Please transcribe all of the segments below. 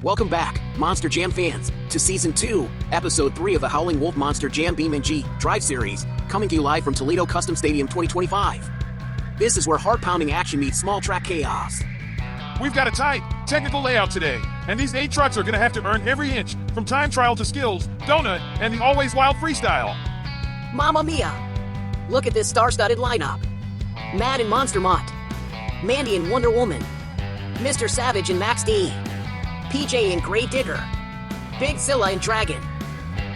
Welcome back, Monster Jam fans, to Season 2, Episode 3 of the Howling Wolf Monster Jam BeamNG.Drive series, coming to you live from Toledo Custom Stadium 2025. This is where heart-pounding action meets small-track chaos. We've got a tight, technical layout today, and these 8 trucks are gonna have to earn every inch, from time trial to skills, donut, and the always wild freestyle. Mamma mia! Look at this star-studded lineup. Mad and Monster Mutt, Mandy and Wonder Woman, Mr. Savage and Max D, PJ and Grey Digger, Big Zilla and Dragon,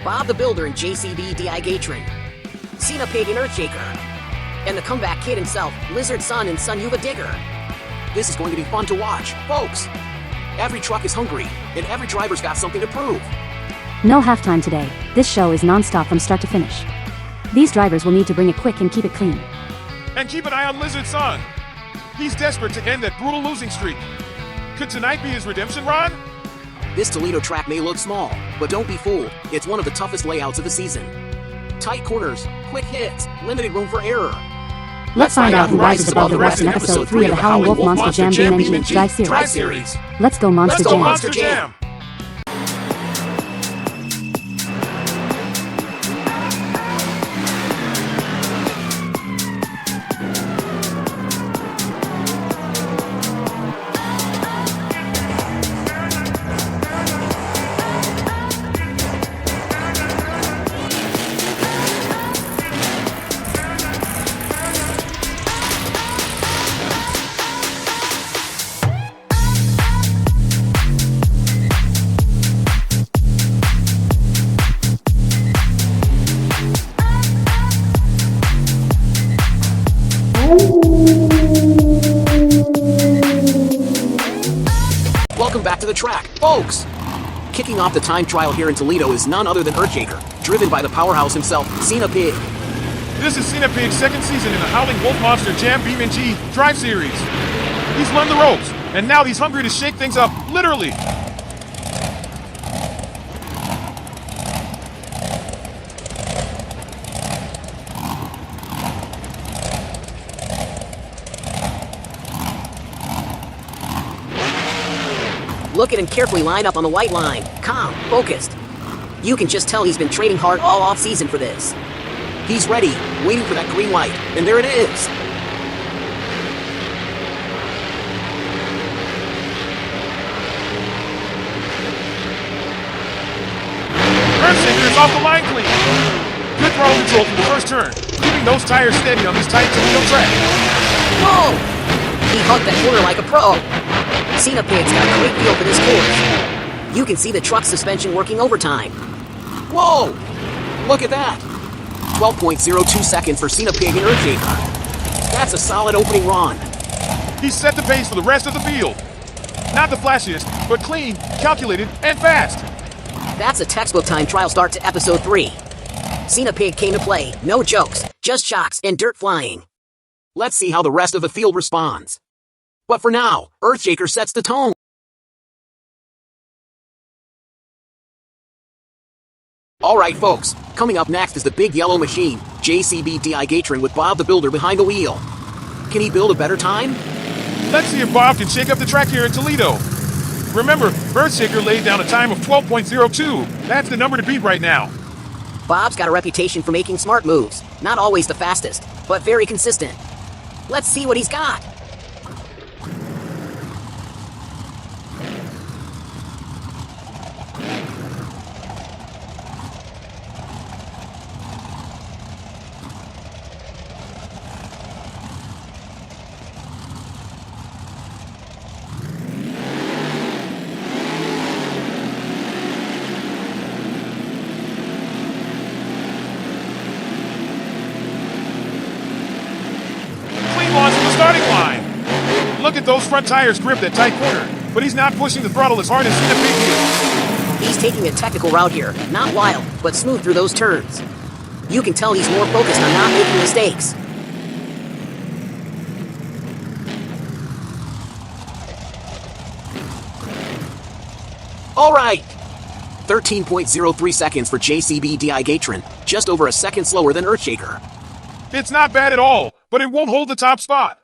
Bob the Builder and JCB-Gatron, Cena Pig and Earthshaker, and the comeback kid himself, Lizard Sun and Sun Yuva Digger. This is going to be fun to watch, folks. Every truck is hungry, and every driver's got something to prove. No halftime today. This show is non-stop from start to finish. These drivers will need to bring it quick and keep it clean. And keep an eye on Lizard Sun. He's desperate to end that brutal losing streak. Could tonight be his redemption run? This Toledo track may look small, but don't be fooled, it's one of the toughest layouts of the season. Tight corners, quick hits, limited room for error. Let's find out who rises above the rest in Episode 3 of the Howling Wolf Monster Jam BeamNG.Drive series. Let's go Monster Jam! Monster Jam! Welcome back to the track, folks! Kicking off the time trial here in Toledo is none other than Earthshaker, driven by the powerhouse himself, Cena Pig. This is Cena Pig's second season in the Howling Wolf Monster Jam BeamNG.Drive series. He's learned the ropes, and now he's hungry to shake things up, literally. Look at him carefully line up on the white line, calm, focused. You can just tell he's been training hard all off-season for this. He's ready, waiting for that green light, and there it is! Earthshaker is off the line clean. Good throttle control from the first turn, keeping those tires steady on this tight Toledo track. Whoa! He hugged that corner like a pro. Cena Pig's got a great feel for this course. You can see the truck suspension working overtime. Whoa! Look at that! 12.02 seconds for Cena Pig and Earthshaker. That's a solid opening run. He's set the pace for the rest of the field. Not the flashiest, but clean, calculated, and fast. That's a textbook time trial start to Episode 3. Cena Pig came to play, no jokes, just shocks and dirt flying. Let's see how the rest of the field responds. But for now, Earthshaker sets the tone. Alright folks, coming up next is the big yellow machine, JCB-Gatron with Bob the Builder behind the wheel. Can he build a better time? Let's see if Bob can shake up the track here in Toledo. Remember, Earthshaker laid down a time of 12.02. That's the number to beat right now. Bob's got a reputation for making smart moves. Not always the fastest, but very consistent. Let's see what he's got. Launch from the starting line. Look at those front tires grip that tight corner, but he's not pushing the throttle as hard as Cena Pig is. He's taking a technical route here, not wild, but smooth through those turns. You can tell he's more focused on not making mistakes. Alright! 13.03 seconds for JCB-Gatron, just over a second slower than Earthshaker. It's not bad at all, but it won't hold the top spot.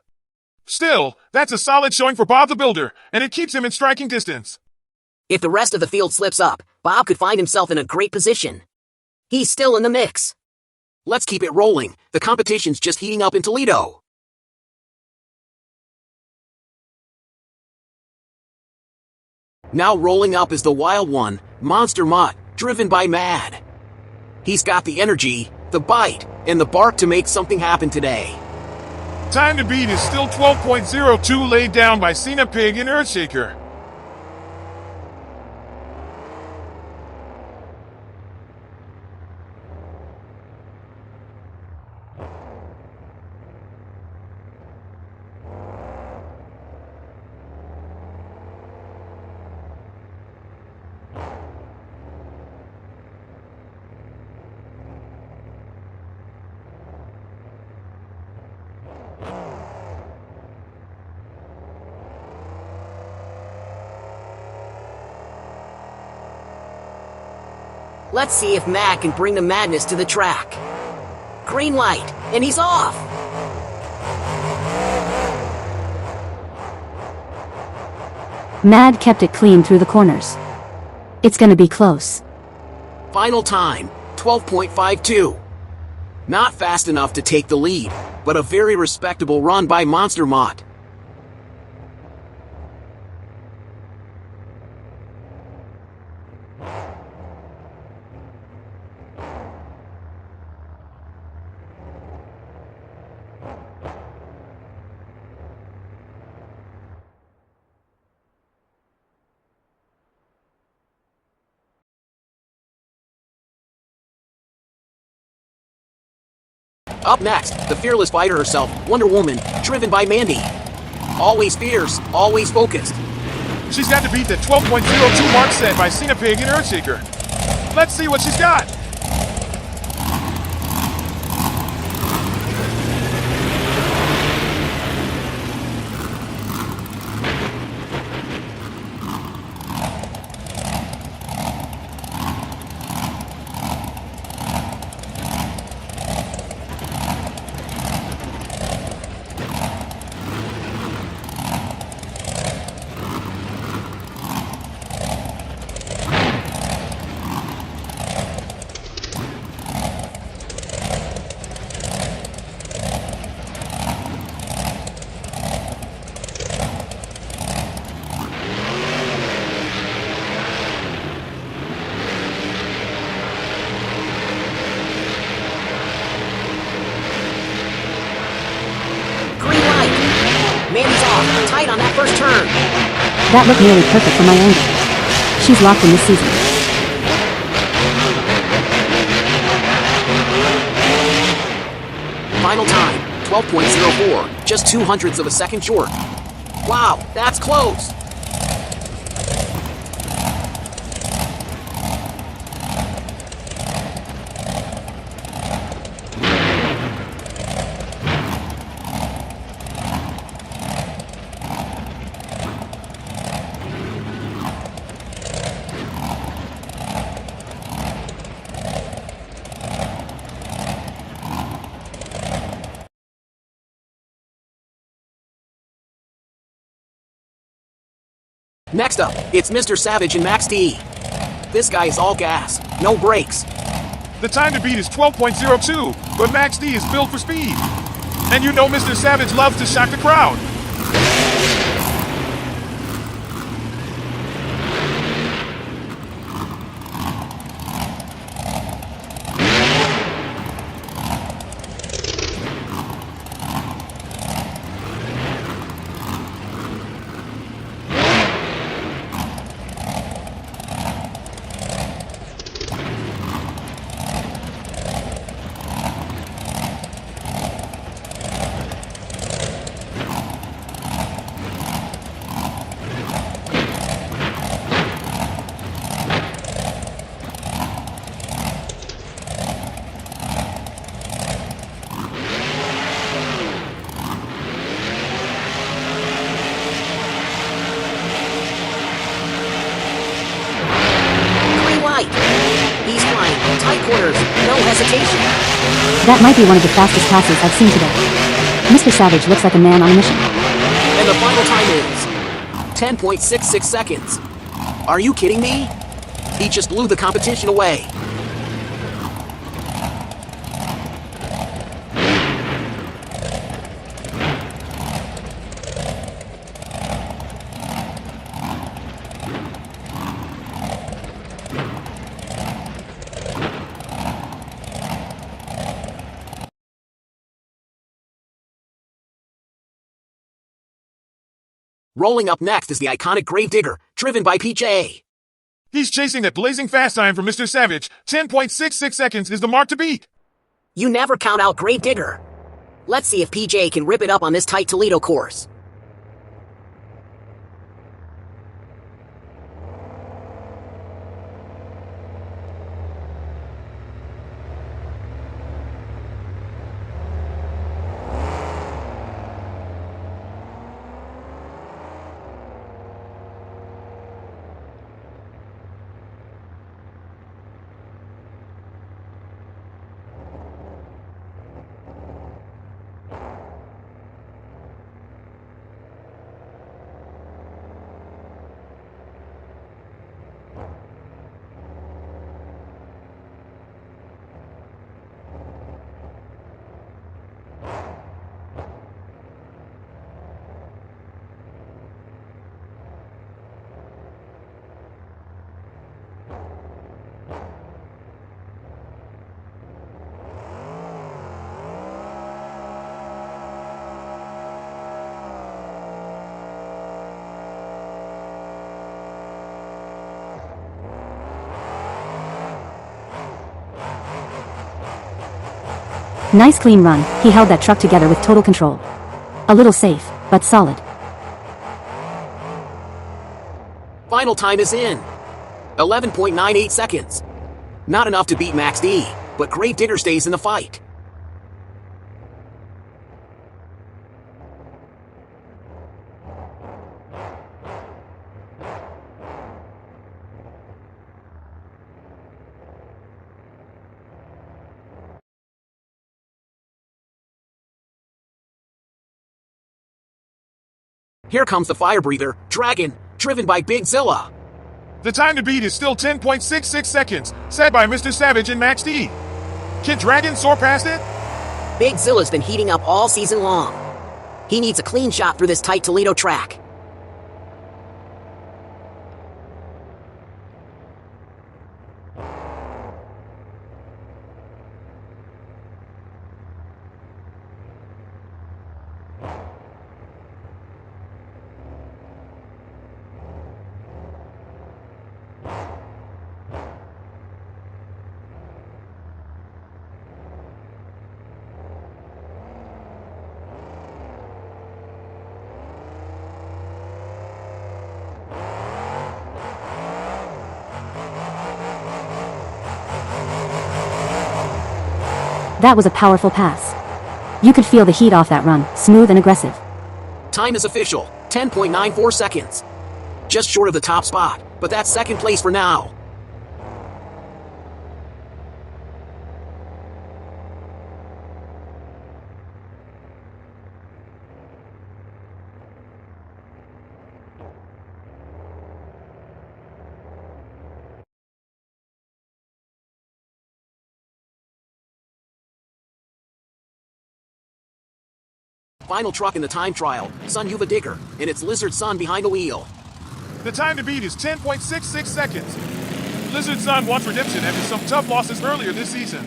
Still, that's a solid showing for Bob the Builder, and it keeps him in striking distance. If the rest of the field slips up, Bob could find himself in a great position. He's still in the mix. Let's keep it rolling. The competition's just heating up in Toledo. Now rolling up is the wild one, Monster Mutt, driven by Mad. He's got the energy, the bite, and the bark to make something happen today. Time to beat is still 12.02 laid down by Cena Pig and Earthshaker. Let's see if Matt can bring the madness to the track. Green light, and he's off! Mad kept it clean through the corners. It's gonna be close. Final time, 12.52. Not fast enough to take the lead, but a very respectable run by Monster Mutt. Up next, the fearless fighter herself, Wonder Woman, driven by Mandy. Always fierce, always focused. She's got to beat the 12.02 mark set by Cena Pig and Earthshaker. Let's see what she's got. Mandy's off, tight on that first turn. That looked nearly perfect for my angle. She's locked in this season. Final time, 12.04, just 0.02 of a second short. Wow, that's close. Next up, it's Mr. Savage and Max D. This guy is all gas, no brakes. The time to beat is 12.02, but Max D is built for speed. And you know Mr. Savage loves to shock the crowd. He's flying, tight quarters, no hesitation. That might be one of the fastest passes I've seen today. Mr. Savage looks like a man on a mission. And the final time is 10.66 seconds. Are you kidding me? He just blew the competition away. Rolling up next is the iconic Gravedigger, driven by PJ. He's chasing that blazing fast time from Mr. Savage. 10.66 seconds is the mark to beat. You never count out Gravedigger. Let's see if PJ can rip it up on this tight Toledo course. Nice clean run, he held that truck together with total control. A little safe, but solid. Final time is in. 11.98 seconds. Not enough to beat Max D, but Gravedigger stays in the fight. Here comes the fire breather, Dragon, driven by Big Zilla. The time to beat is still 10.66 seconds, set by Mr. Savage and Max D. Can Dragon soar past it? Big Zilla's been heating up all season long. He needs a clean shot through this tight Toledo track. That was a powerful pass. You could feel the heat off that run, smooth and aggressive. Time is official, 10.94 seconds. Just short of the top spot, but that's second place for now. Final truck in the time trial, Sun Yuva Digger, and its Lizard Son behind the wheel. The time to beat is 10.66 seconds. Lizard Son wants redemption after some tough losses earlier this season.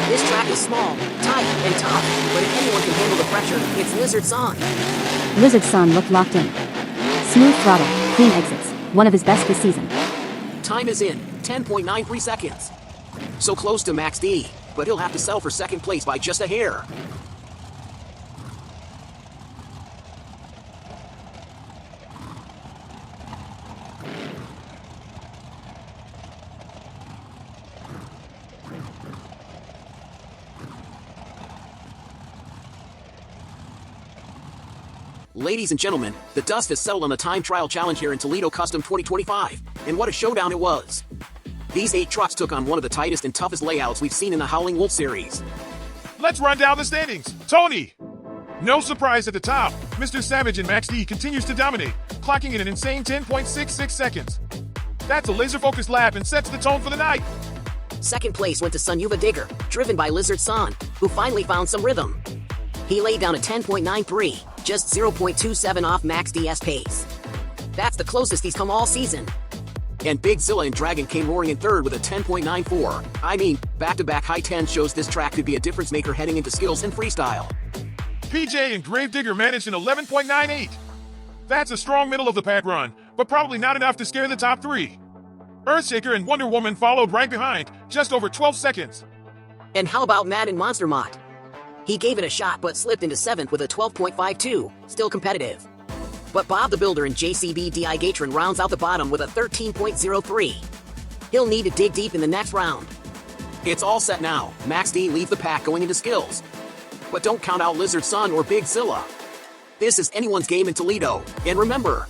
This track is small, tight, and tough, but if anyone can handle the pressure, it's Lizard Son. Lizard's son looked locked in. Smooth throttle, clean exits, one of his best this season. Time is in, 10.93 seconds. So close to Max D, but he'll have to sell for second place by just a hair. Ladies and gentlemen, the dust has settled on the time trial challenge here in Toledo Custom 2025, and what a showdown it was. These 8 trucks took on one of the tightest and toughest layouts we've seen in the Howling Wolf series. Let's run down the standings. Tony! No surprise at the top. Mr. Savage and Max D continues to dominate, clocking in an insane 10.66 seconds. That's a laser-focused lap and sets the tone for the night. Second place went to Sunyuva Digger, driven by Lizard San, who finally found some rhythm. He laid down a 10.93, just 0.27 off Max D's pace. That's the closest he's come all season. And Big Zilla and Dragon came roaring in third with a 10.94. I mean, back-to-back high 10 shows this track could be a difference maker heading into skills and freestyle. PJ and Gravedigger managed an 11.98. That's a strong middle of the pack run, but probably not enough to scare the top 3. Earthshaker and Wonder Woman followed right behind, just over 12 seconds. And how about Mad and Monster Mott? He gave it a shot but slipped into 7th with a 12.52, still competitive. But Bob the Builder and JCB-Drive rounds out the bottom with a 13.03. He'll need to dig deep in the next round. It's all set now. Max D leaves the pack going into skills. But don't count out Lizard Sun or Big Zilla. This is anyone's game in Toledo. And remember,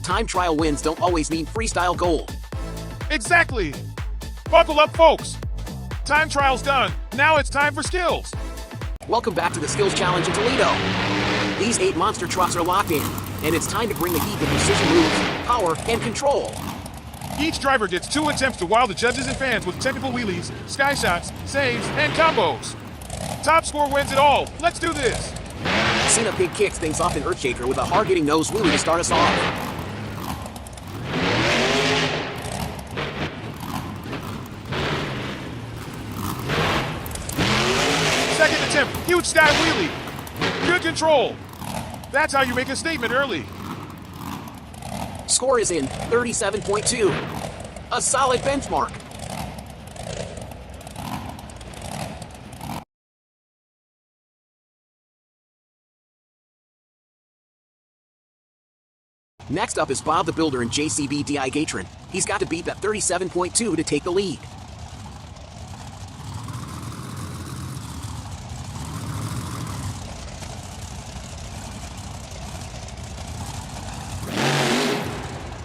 time trial wins don't always mean freestyle gold. Exactly! Buckle up, folks! Time trial's done. Now it's time for skills. Welcome back to the Skills Challenge in Toledo. These 8 monster trucks are locked in, and it's time to bring the heat with precision moves, power, and control. Each driver gets 2 attempts to wow the judges and fans with technical wheelies, sky shots, saves, and combos. Top score wins it all. Let's do this. Cena Pig kicks things off in Earthshaker with a hard-hitting nose wheelie to start us off. Second attempt, huge sky wheelie. Good control. That's how you make a statement early. Score is in, 37.2. A solid benchmark. Next up is Bob the Builder and JCB-Drive. He's got to beat that 37.2 to take the lead.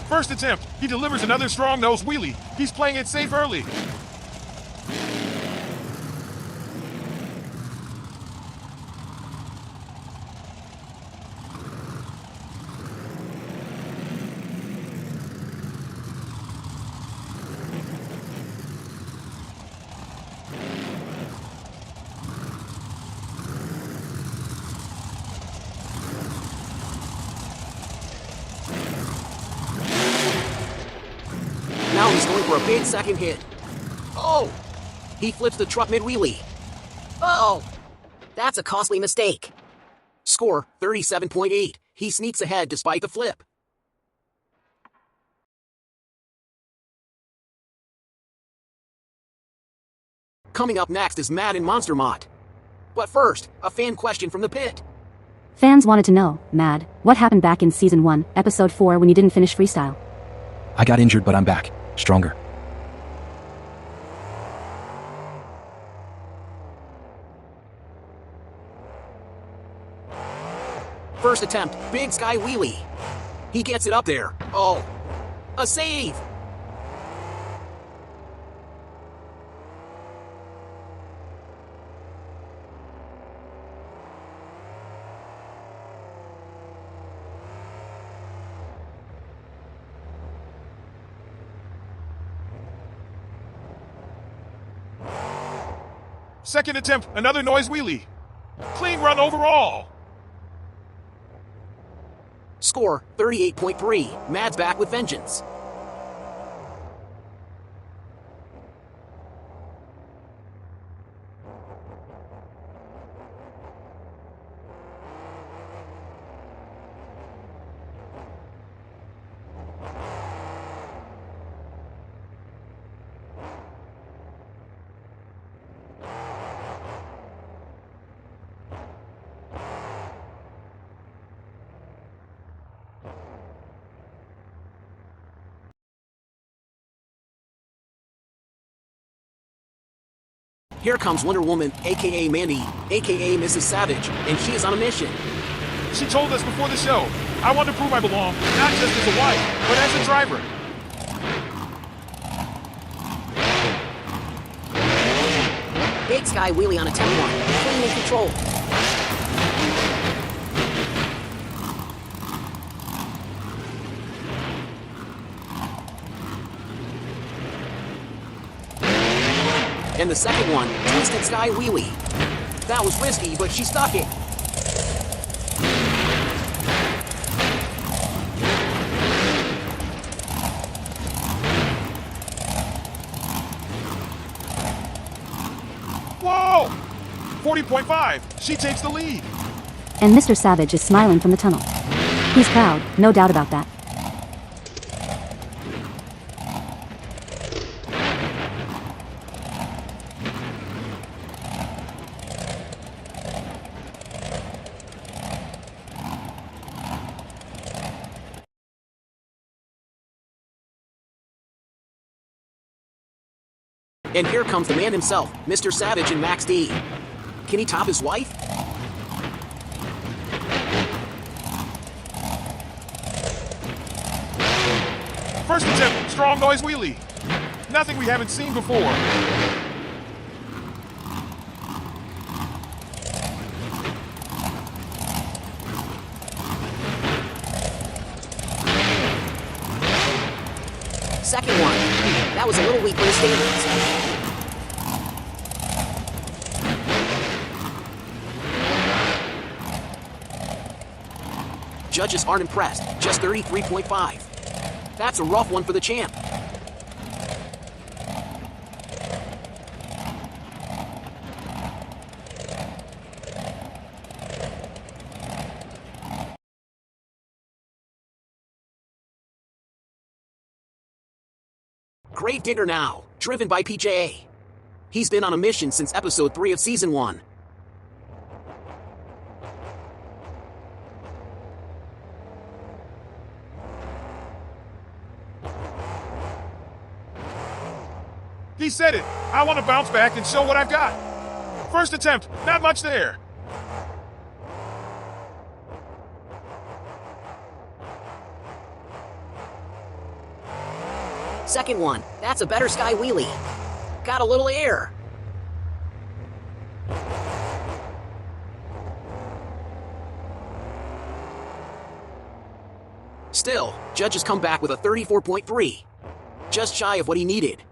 First attempt, he delivers another strong nose wheelie. He's playing it safe early. Now he's going for a big second hit. Oh! He flips the truck mid-wheelie. Oh! That's a costly mistake. Score, 37.8. He sneaks ahead despite the flip. Coming up next is Mad and Monster Mott. But first, a fan question from the pit. Fans wanted to know, Mad, what happened back in Season 1, Episode 4 when you didn't finish freestyle? I got injured, but I'm back. Stronger. First attempt, big sky wheelie. He gets it up there. Oh, a save! Second attempt, another noise wheelie. Clean run overall. Score, 38.3. Mad's back with vengeance. Here comes Wonder Woman, aka Mandy, aka Mrs. Savage, and she is on a mission. She told us before the show, I want to prove I belong, not just as a wife, but as a driver. Big Sky wheelie on a 10-1. Clean and control. And the second one, Twisted Sky Wheelie. That was risky, but she stuck it. Whoa! 40.5. She takes the lead. And Mr. Savage is smiling from the tunnel. He's proud, no doubt about that. And here comes the man himself, Mr. Savage and Max D. Can he top his wife? First attempt, strong noise wheelie. Nothing we haven't seen before. Second one. That was a little weak for his standards. Judges aren't impressed, just 33.5. That's a rough one for the champ. Grave Digger now, driven by PJA. He's been on a mission since episode 3 of season 1. He said it. I want to bounce back and show what I've got. First attempt, not much there. Second one. That's a better Sky wheelie. Got a little air. Still, judges come back with a 34.3. Just shy of what he needed.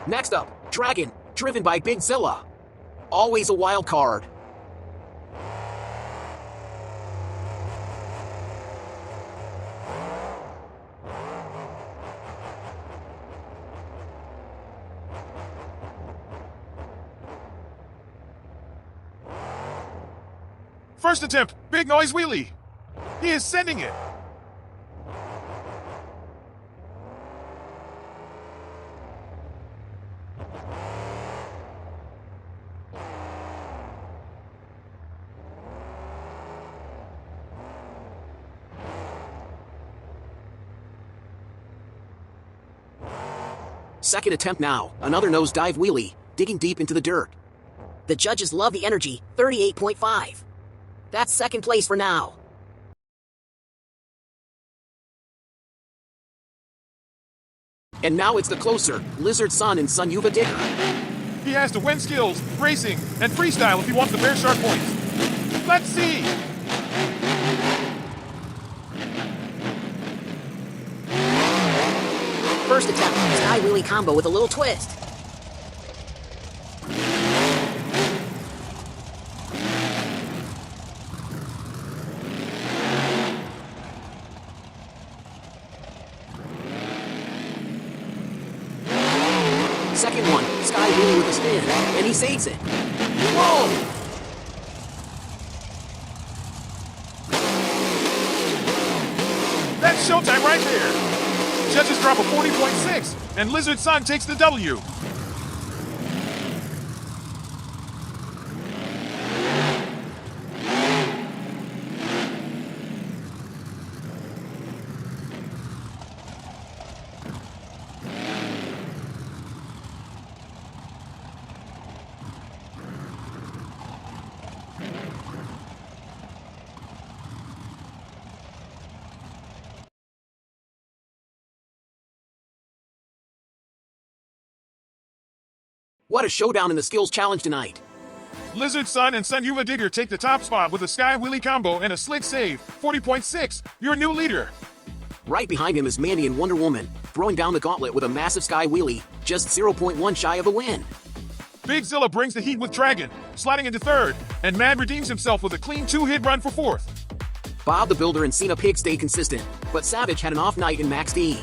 Next up, Dragon, driven by Big Zilla. Always a wild card. First attempt, big noise wheelie. He is sending it. Second attempt now, another nosedive wheelie, digging deep into the dirt. The judges love the energy, 38.5. That's second place for now. And now it's the closer, Lizard Sun and Sun Yuva Digger. He has to win skills, racing, and freestyle if he wants the Bear Shark points. Let's see. First attempt, Sky wheelie combo with a little twist. Second one, Sky wheelie with a spin, and he saves it. Whoa! That's showtime right there. Judges drop a 40.6, and Lizard Sun takes the W. What a showdown in the skills challenge tonight. Lizard Sun and Sunyuva Digger take the top spot with a sky wheelie combo and a slick save. 40.6, your new leader. Right behind him is Mandy and Wonder Woman, throwing down the gauntlet with a massive sky wheelie, just 0.1 shy of a win. Big Zilla brings the heat with Dragon, sliding into third, and Mad redeems himself with a clean 2-hit run for fourth. Bob the Builder and Cena Pig stayed consistent, but Savage had an off night in Max D.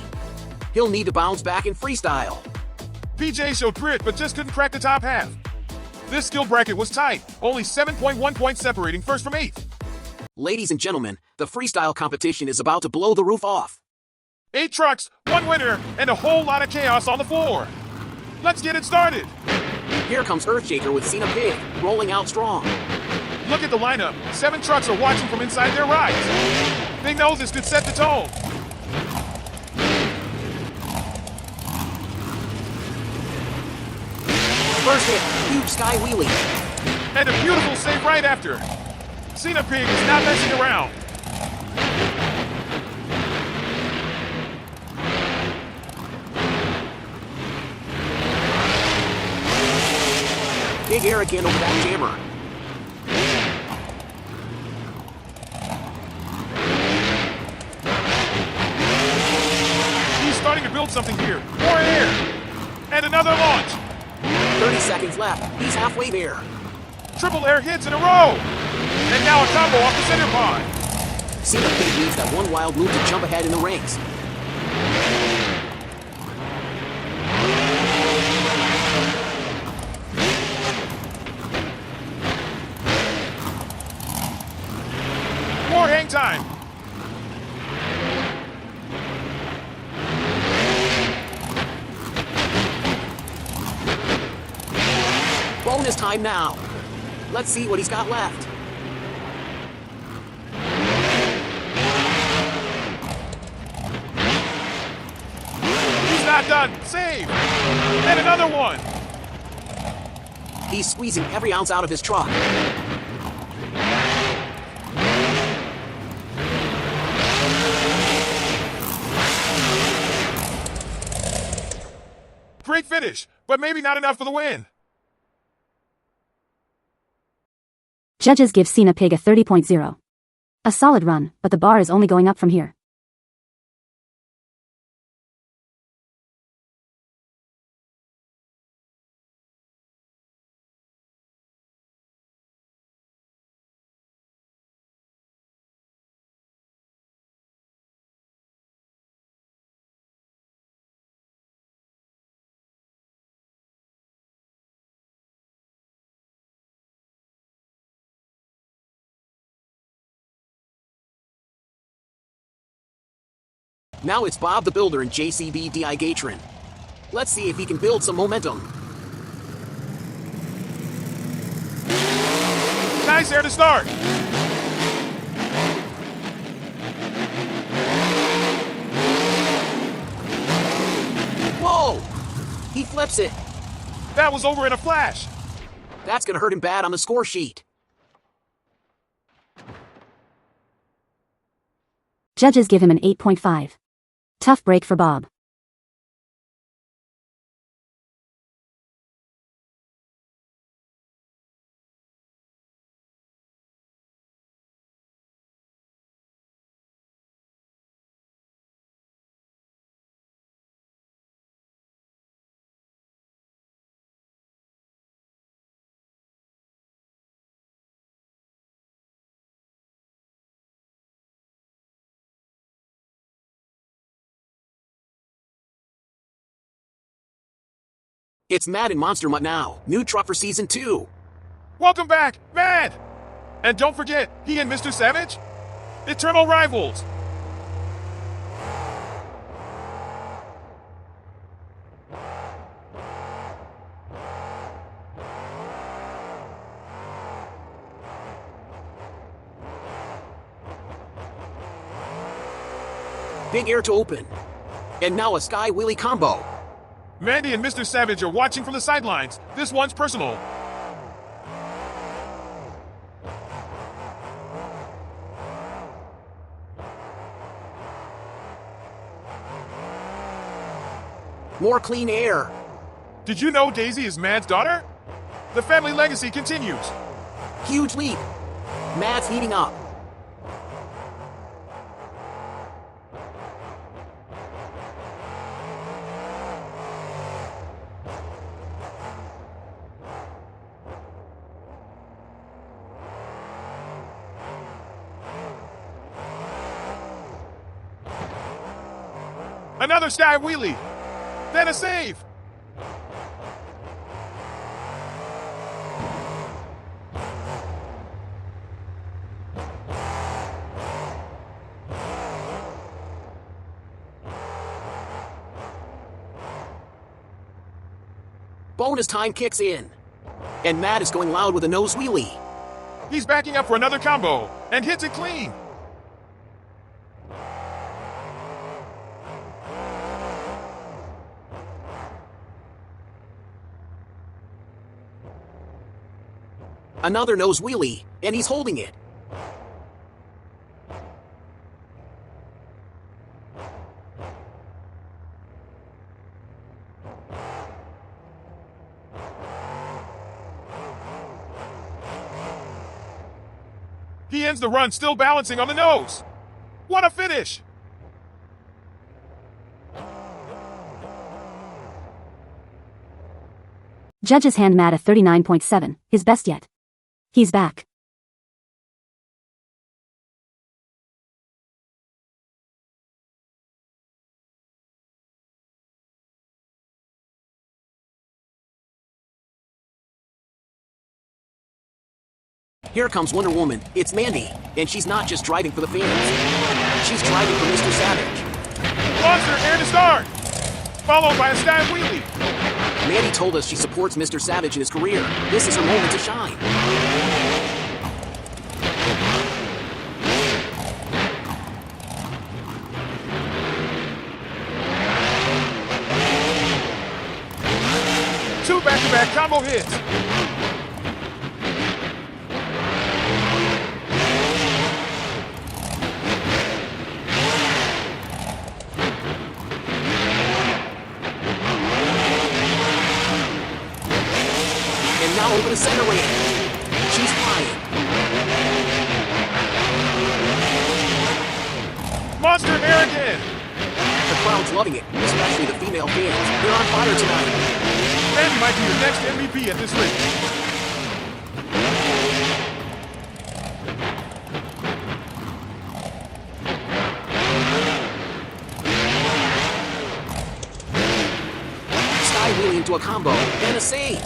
He'll need to bounce back in freestyle. PJ showed grit, but just couldn't crack the top half. This skill bracket was tight, only 7.1 points separating first from eighth. Ladies and gentlemen, the freestyle competition is about to blow the roof off. 8 trucks, 1 winner, and a whole lot of chaos on the floor. Let's get it started. Here comes Earthshaker with Cena Pig, rolling out strong. Look at the lineup. 7 trucks are watching from inside their rides. Big Noses could set the tone. First hit, huge sky wheelie. And a beautiful save right after. Cena Pig is not messing around. Big air again over that jammer. He's starting to build something here. More air. And another launch. 30 seconds left. He's halfway there. Triple air hits in a row. And now a combo off the center pod. Cena Pig needs that one wild move to jump ahead in the ranks. More hang time. Bonus time now. Let's see what he's got left. He's not done. Save. And another one. He's squeezing every ounce out of his truck. Great finish, but maybe not enough for the win. Judges give Cena Pig a 30.0. A solid run, but the bar is only going up from here. Now it's Bob the Builder and JCB Gatron. Let's see if he can build some momentum. Nice air to start. Whoa! He flips it. That was over in a flash. That's gonna hurt him bad on the score sheet. Judges give him an 8.5. Tough break for Bob. It's Mad and Monster Mutt now. New truck for Season 2. Welcome back, Mad! And don't forget, he and Mr. Savage? Eternal rivals! Big air to open. And now a sky wheelie combo. Mandy and Mr. Savage are watching from the sidelines. This one's personal. More clean air. Did you know Daisy is Mad's daughter? The family legacy continues. Huge leap. Mad's heating up. Another sky wheelie. Then a save. Bonus time kicks in. And Mad is going loud with a nose wheelie. He's backing up for another combo and hits it clean. Another nose wheelie, and he's holding it. He ends the run still balancing on the nose. What a finish! Judges hand Matt a 39.7, his best yet. He's back. Here comes Wonder Woman. It's Mandy, and she's not just driving for the fans. She's driving for Mr. Savage. Monster air to start, followed by a sky wheelie. Mandy told us she supports Mr. Savage in his career. This is her moment to shine. Two back-to-back combo hits. And now over the center ramp. She's flying. Monster air again. The crowd's loving it, especially the female fans. They're on fire tonight. Mandy might be your next MVP at this rate. Sky wheelie into a combo, and a save.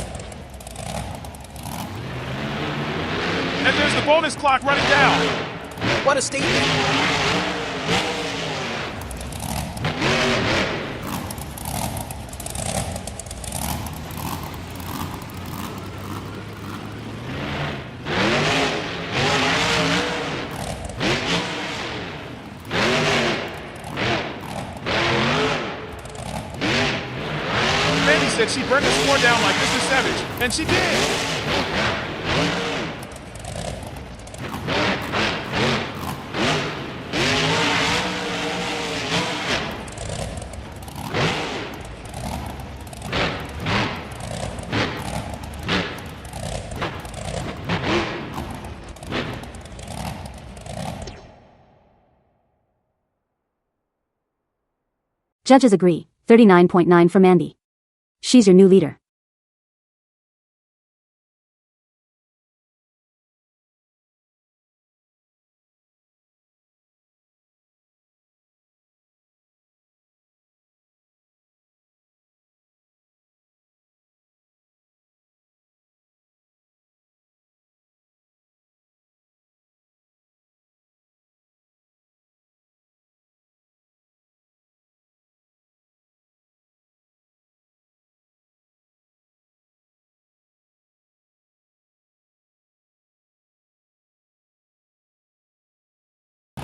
And there's the bonus clock running down. What a statement. Mandy said she burned the score down like Mr. Savage, and she did. Judges agree, 39.9 for Mandy. She's your new leader.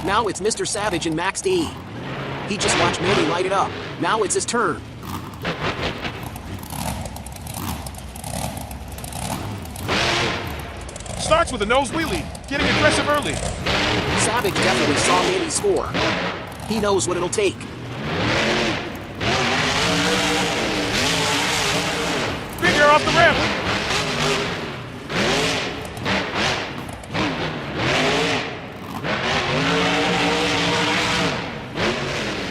Now it's Mr. Savage and Max D. He just watched Mandy light it up. Now it's his turn. Starts with a nose wheelie, getting aggressive early. Savage definitely saw Mandy score. He knows what it'll take. Big air off the ramp.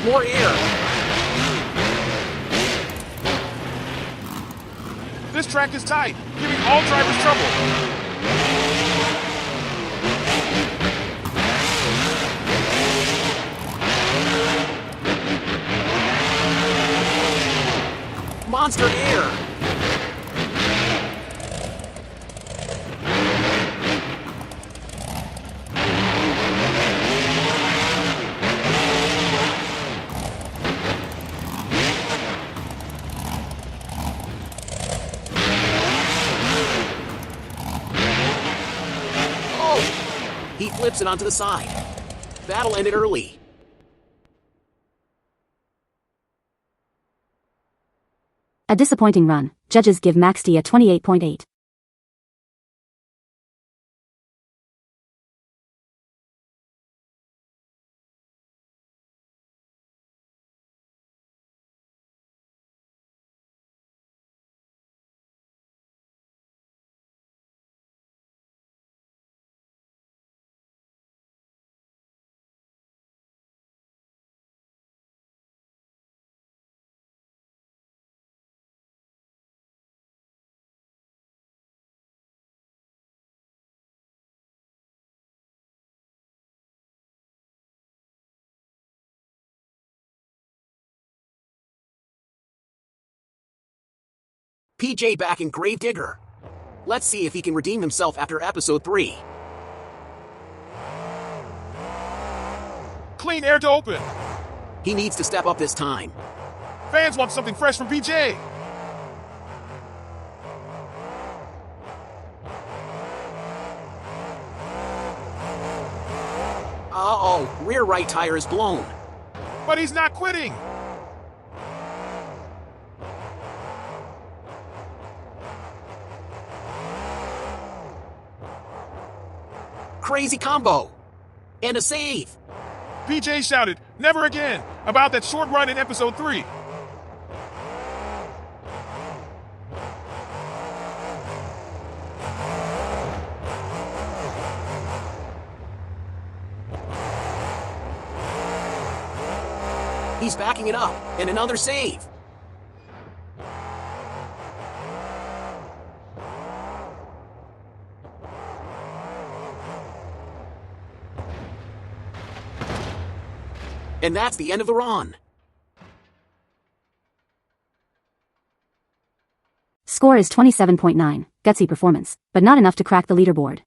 More air. This track is tight, giving all drivers trouble. Monster air. He flips it onto the side. Battle ended early. A disappointing run. Judges give Max D a 28.8. PJ back in Gravedigger. Let's see if he can redeem himself after episode 3. Clean air to open. He needs to step up this time. Fans want something fresh from PJ. Uh-oh, rear right tire is blown. But he's not quitting. Crazy combo. And a save. PJ shouted, "Never again," about that short run in episode 3. He's backing it up, and another save. And that's the end of the run. Score is 27.9. Gutsy performance, but not enough to crack the leaderboard.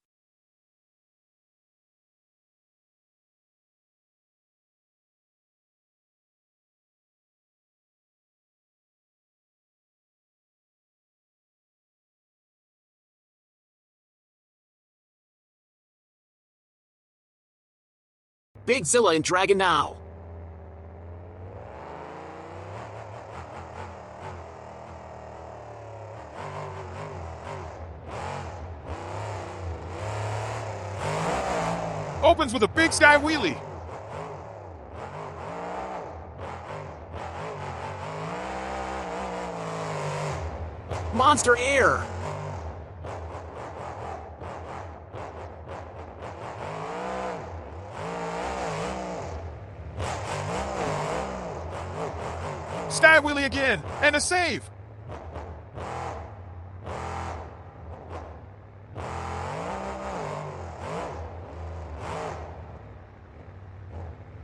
Big Zilla and Dragon now. Opens with a big sky wheelie. Monster air. Sky wheelie again, and a save.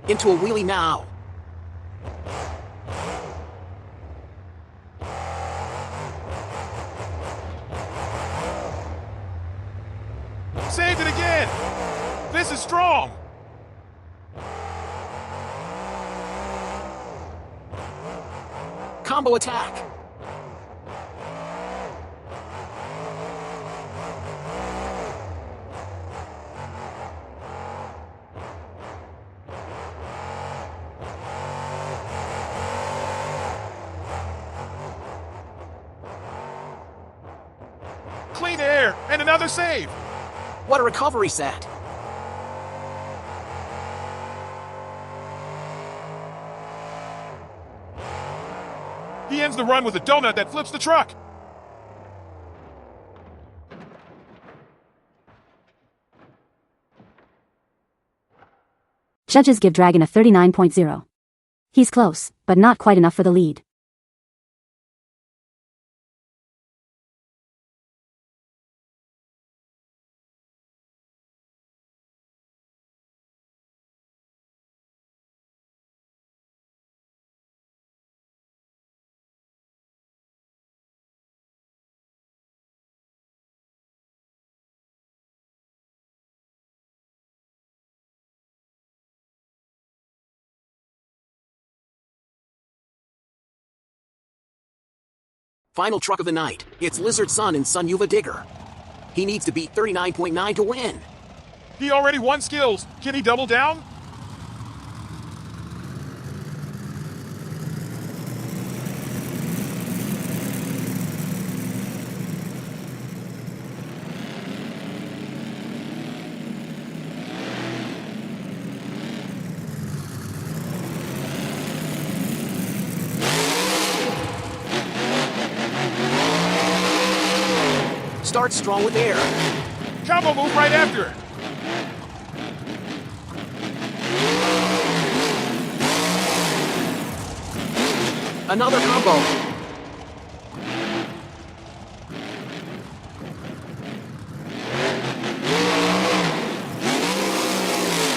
Into a wheelie now. Saved it again. This is strong. Combo attack. air, and another save. What a recovery set! He ends the run with a donut that flips the truck. Judges give Dragon a 39.0. He's close, but not quite enough for the lead. Final truck of the night. It's Lizard Sun and Sun Yuva Digger. He needs to beat 39.9 to win. He already won skills. Can he double down? Starts strong with air. Combo move right after. Another combo.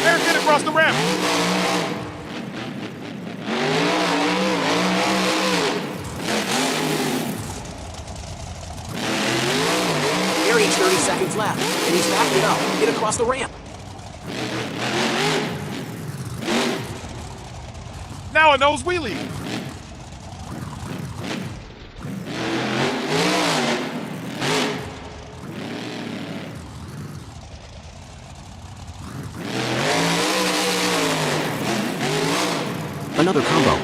Air hit across the ramp. Air each 30 seconds left, and he's backing it up. Hit across the ramp. Now a nose wheelie. Another combo.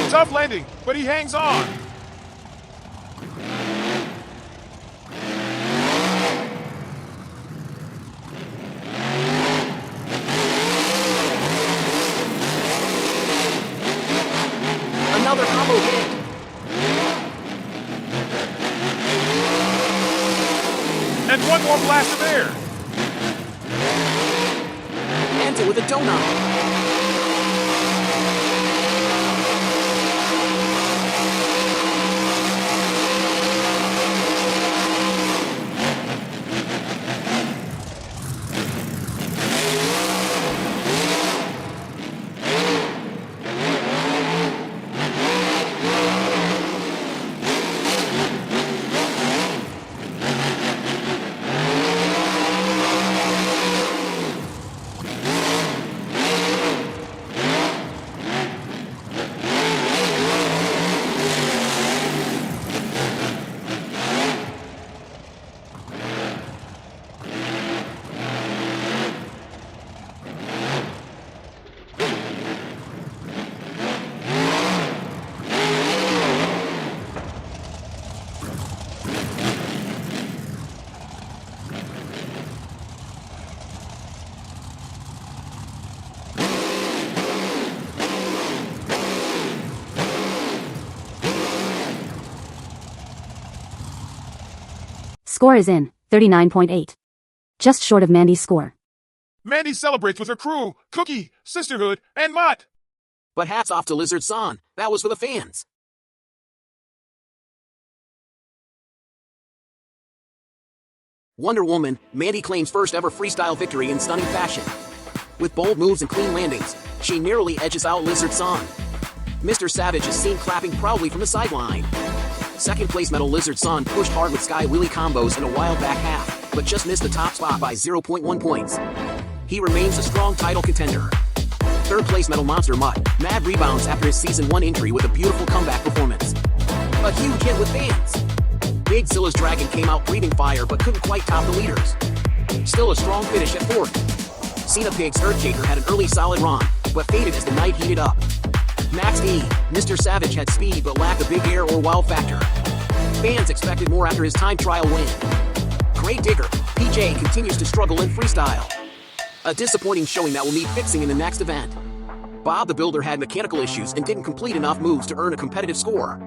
Tough landing, but he hangs on. Another combo hit. And one more blast of air. Ends it with a donut. Score is in, 39.8. Just short of Mandy's score. Mandy celebrates with her crew, Cookie, Sisterhood, and Mutt. But hats off to Lizard Sun. That was for the fans. Wonder Woman, Mandy claims first ever freestyle victory in stunning fashion. With bold moves and clean landings, she narrowly edges out Lizard Sun. Mr. Savage is seen clapping proudly from the sideline. Second place medal Lizard Sun pushed hard with sky wheelie combos in a wild back half, but just missed the top spot by 0.1 points. He remains a strong title contender. Third place medal Monster Mutt, mad rebounds after his season 1 injury with a beautiful comeback performance. A huge hit with fans. Big Zilla's Dragon came out breathing fire but couldn't quite top the leaders. Still a strong finish at 4th. Cena Pig's Earthshaker had an early solid run, but faded as the night heated up. Max D, Mr. Savage had speed but lacked a big air or wow factor. Fans expected more after his time trial win. Great Digger, PJ continues to struggle in freestyle. A disappointing showing that will need fixing in the next event. Bob the Builder had mechanical issues and didn't complete enough moves to earn a competitive score.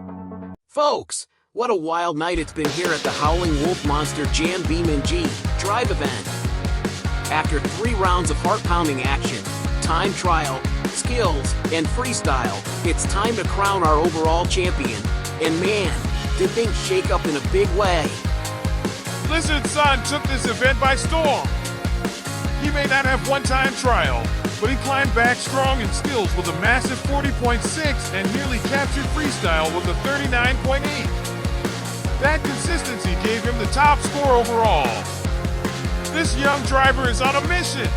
Folks, what a wild night it's been here at the Howling Wolf Monster Jam BeamNG.Drive event. After 3 rounds of heart-pounding action, time trial, skills, and freestyle, it's time to crown our overall champion. And man, did things shake up in a big way. Lizard Son took this event by storm. He may not have one-time trial, but he climbed back strong in skills with a massive 40.6 and nearly captured freestyle with a 39.8. That consistency gave him the top score overall. This young driver is on a mission.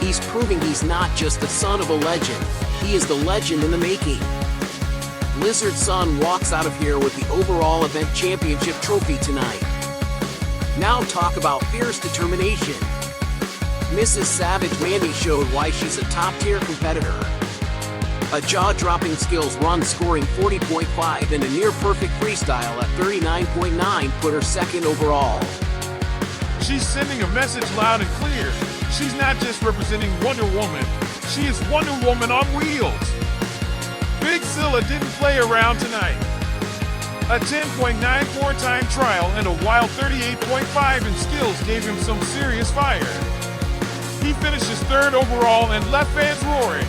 He's proving he's not just the son of a legend, he is the legend in the making. Lizard Son walks out of here with the overall event championship trophy tonight. Now talk about fierce determination. Mrs. Savage Mandy showed why she's a top-tier competitor. A jaw-dropping skills run scoring 40.5 and a near-perfect freestyle at 39.9 put her second overall. She's sending a message loud and clear. She's not just representing Wonder Woman, she is Wonder Woman on wheels. Big Zilla didn't play around tonight. A 10.94 time trial and a wild 38.5 in skills gave him some serious fire. He finishes 3rd overall and left fans roaring.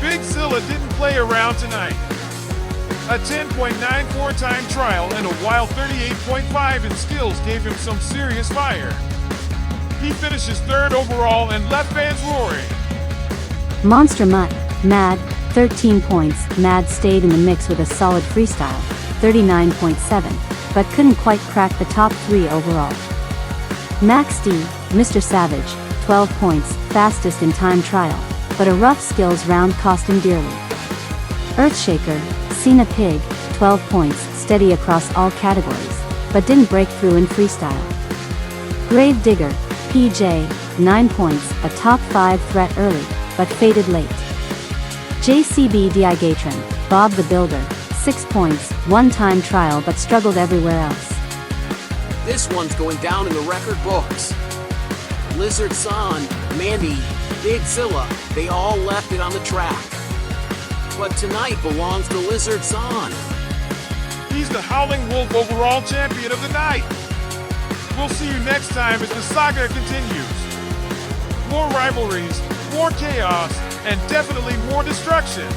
Big Zilla didn't play around tonight. A 10.94 time trial and a wild 38.5 in skills gave him some serious fire. He finishes 3rd overall and left fans roaring. Monster Mutt, Mad, 13 points. Mad stayed in the mix with a solid freestyle, 39.7, but couldn't quite crack the top 3 overall. Max D, Mr. Savage, 12 points, fastest in time trial, but a rough skills round cost him dearly. Earthshaker, Cena Pig, 12 points, steady across all categories, but didn't break through in freestyle. Grave Digger, PJ, 9 points, a top 5 threat early, but faded late. JCB Digatron, Bob the Builder, 6 points, one-time trial but struggled everywhere else. This one's going down in the record books. Lizard Son, Mandy, Big Zilla, they all left it on the track. But tonight belongs to Lizard Son. He's the Howling Wolf overall champion of the night. We'll see you next time as the saga continues. More rivalries, more chaos, and definitely more destruction.